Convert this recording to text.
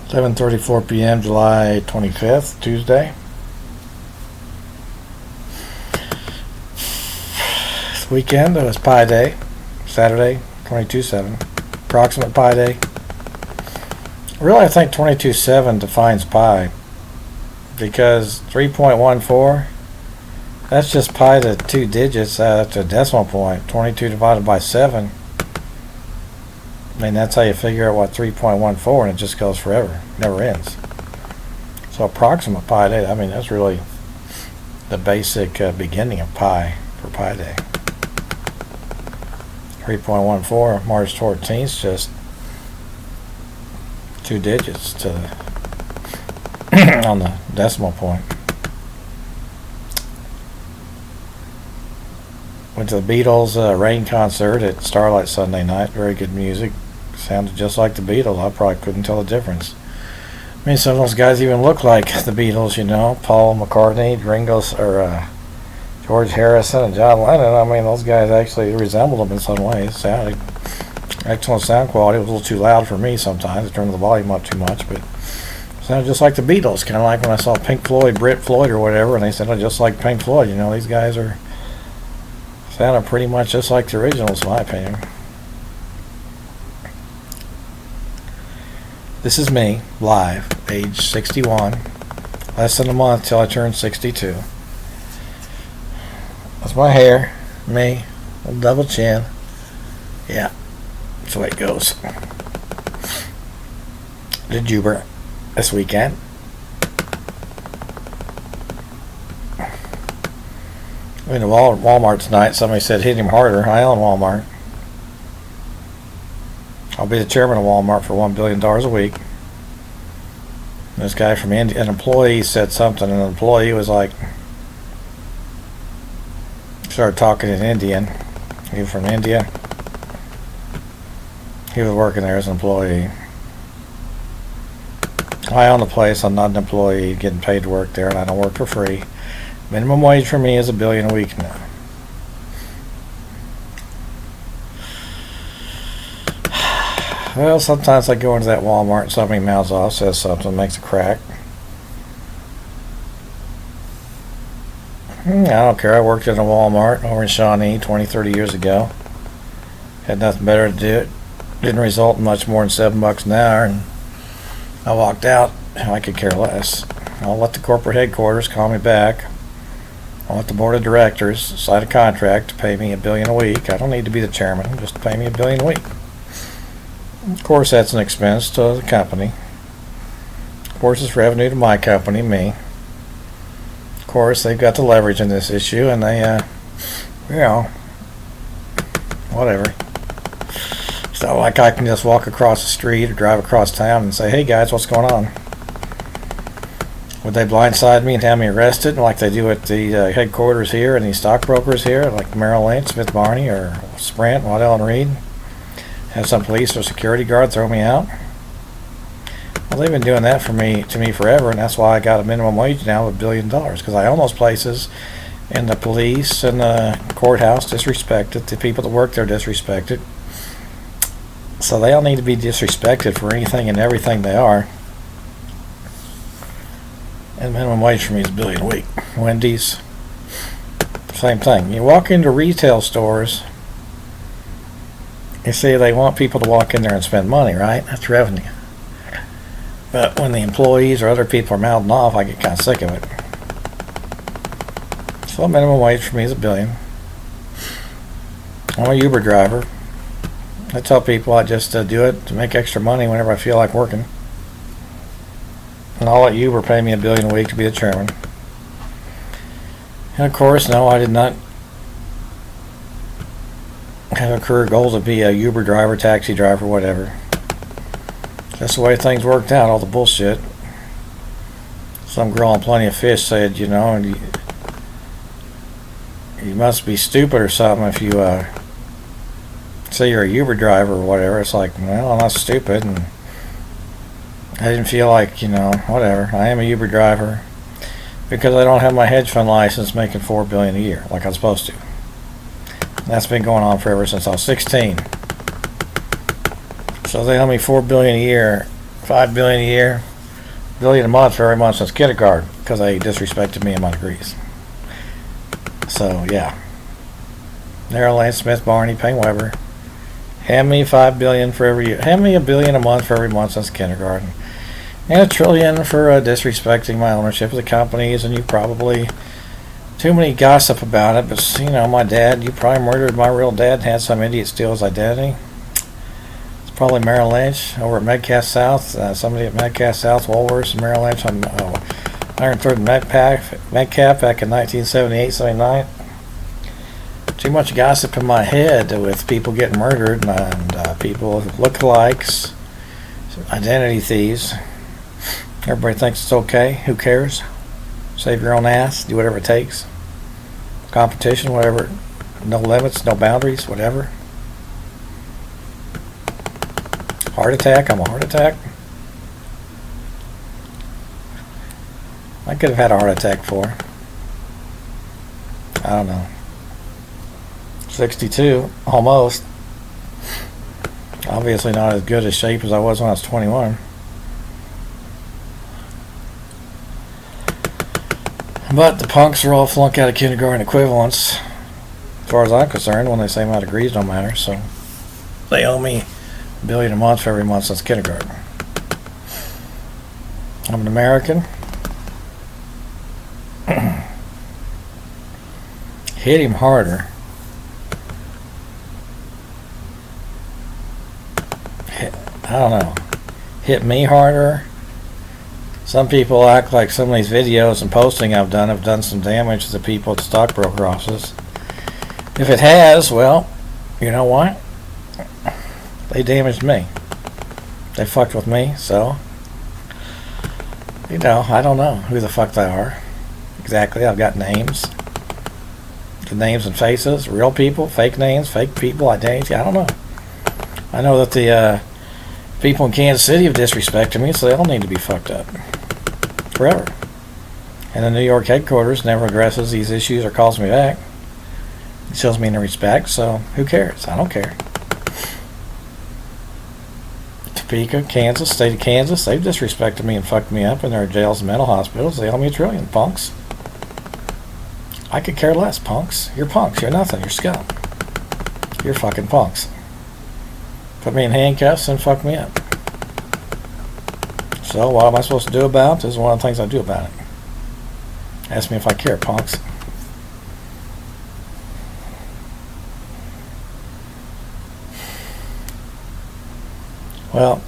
11:34 p.m. July 25th, Tuesday. This weekend it was Pi Day, Saturday, 22/7. Approximate Pi Day. Really, I think 22/7 defines pi, because 3.14, that's just pi to two digits to a decimal point. 22 divided by 7. I mean, that's how you figure out what 3.14, and it just goes forever. Never ends. So approximate Pi Day, I mean, that's really the basic beginning of pi for Pi Day. 3.14, March 14th, just two digits to on the decimal point. Went to the Beatles Rain concert at Starlight Sunday night. Very good music. Sounded just like the Beatles. I probably couldn't tell the difference. I mean, some of those guys even look like the Beatles, you know. Paul McCartney, George Harrison, and John Lennon. I mean, those guys actually resembled them in some ways. Sounded excellent sound quality. It was a little too loud for me sometimes. I turned the volume up too much, but sounded just like the Beatles. Kind of like when I saw Pink Floyd, Brit Floyd or whatever, and they sounded just like Pink Floyd. You know, these guys sounded pretty much just like the originals, in my opinion. This is me, live, age 61. Less than a month till I turn 62. That's my hair, me, a double chin. Yeah, that's the way it goes. Did Uber this weekend. I went to Walmart tonight. Somebody said hit him harder. I own Walmart. I'll be the chairman of Walmart for $1 billion a week. This guy from India, an employee, said something, and an employee was like, started talking in Indian. He was from India. He was working there as an employee. I own the place. I'm not an employee getting paid to work there, and I don't work for free. Minimum wage for me is $1 billion a week now. Well, sometimes I go into that Walmart and somebody mouths off, says something, makes a crack. I don't care. I worked in a Walmart over in Shawnee 20, 30 years ago. Had nothing better to do. It didn't result in much more than $7 an hour, and I walked out. I could care less. I'll let the corporate headquarters call me back. I'll let the board of directors sign a contract to pay me $1 billion a week. I don't need to be the chairman. Just pay me $1 billion a week. Of course, that's an expense to the company. Of course, it's revenue to my company, me. Of course, they've got the leverage in this issue, and they, whatever. It's not like I can just walk across the street or drive across town and say, hey guys, what's going on? Would they blindside me and have me arrested like they do at the headquarters here and the stockbrokers here, like Merrill Lynch, Smith Barney, or Sprint, Waddell and Reed? Have some police or security guard throw me out? Well, they've been doing that to me forever, and that's why I got a minimum wage now of $1 billion, because I own those places, and the police and the courthouse disrespect it. The people that work there disrespect it. So they all need to be disrespected for anything and everything they are. And minimum wage for me is $1 billion a week. Wendy's, same thing. You walk into retail stores, you see they want people to walk in there and spend money, right? That's revenue. But when the employees or other people are mouthing off, I get kind of sick of it. So minimum wage for me is $1 billion. I'm a Uber driver. I tell people I just do it to make extra money whenever I feel like working. And I'll let Uber pay me $1 billion a week to be the chairman. And of course, no, I did not have a career goal to be a Uber driver, taxi driver, whatever. That's the way things worked out, all the bullshit. Some girl on Plenty of Fish said, you know, and you must be stupid or something if you say you're a Uber driver or whatever. It's like, well, I'm not stupid, and I didn't feel like, you know, whatever. I am a Uber driver because I don't have my hedge fund license making $4 billion a year like I'm supposed to. That's been going on forever since I was 16. So they owe me $4 billion a year $5 billion a year, $1 billion a month for every month since kindergarten because they disrespected me and my degrees. So yeah, Merrill Lynch, Smith Barney, Payne Weber. Hand me $5 billion for every year. Hand me $1 billion a month for every month since kindergarten, and $1 trillion for disrespecting my ownership of the companies. And you probably too many gossip about it, but my dad. You probably murdered my real dad and had some idiot steal his identity. It's probably Merrill Lynch over at Metcalf South. Somebody at Metcalf South, Woolworths, and Merrill Lynch on 103rd and Metcalf back in 1978, 79. Too much gossip in my head with people getting murdered and people lookalikes, identity thieves. Everybody thinks it's okay. Who cares? Save your own ass. Do whatever it takes. Competition, whatever. No limits, no boundaries, whatever. Heart attack. I'm a heart attack. I could have had a heart attack before. I don't know. 62, almost. Obviously not as good a shape as I was when I was 21. But the punks are all flunk out of kindergarten equivalents, as far as I'm concerned, when they say my degrees don't matter. So they owe me $1 billion a month for every month since kindergarten. I'm an American. Hit him harder. I don't know. Hit me harder. Some people act like some of these videos and posting I've done some damage to the people at the stockbroker offices. If it has, well, you know what? They damaged me. They fucked with me, so I don't know who the fuck they are. Exactly, I've got names. The names and faces, real people, fake names, fake people, identity, I don't know. I know that the people in Kansas City have disrespected me, so they all need to be fucked up. Forever. And the New York headquarters never addresses these issues or calls me back. It shows me no respect, so who cares? I don't care. Topeka, Kansas, state of Kansas, they've disrespected me and fucked me up in their jails and mental hospitals. They owe me $1 trillion, punks. I could care less, punks. You're punks. You're nothing. You're scum. You're fucking punks. Put me in handcuffs and fuck me up. So what am I supposed to do about it? This is one of the things I do about it. Ask me if I care, punks. Well,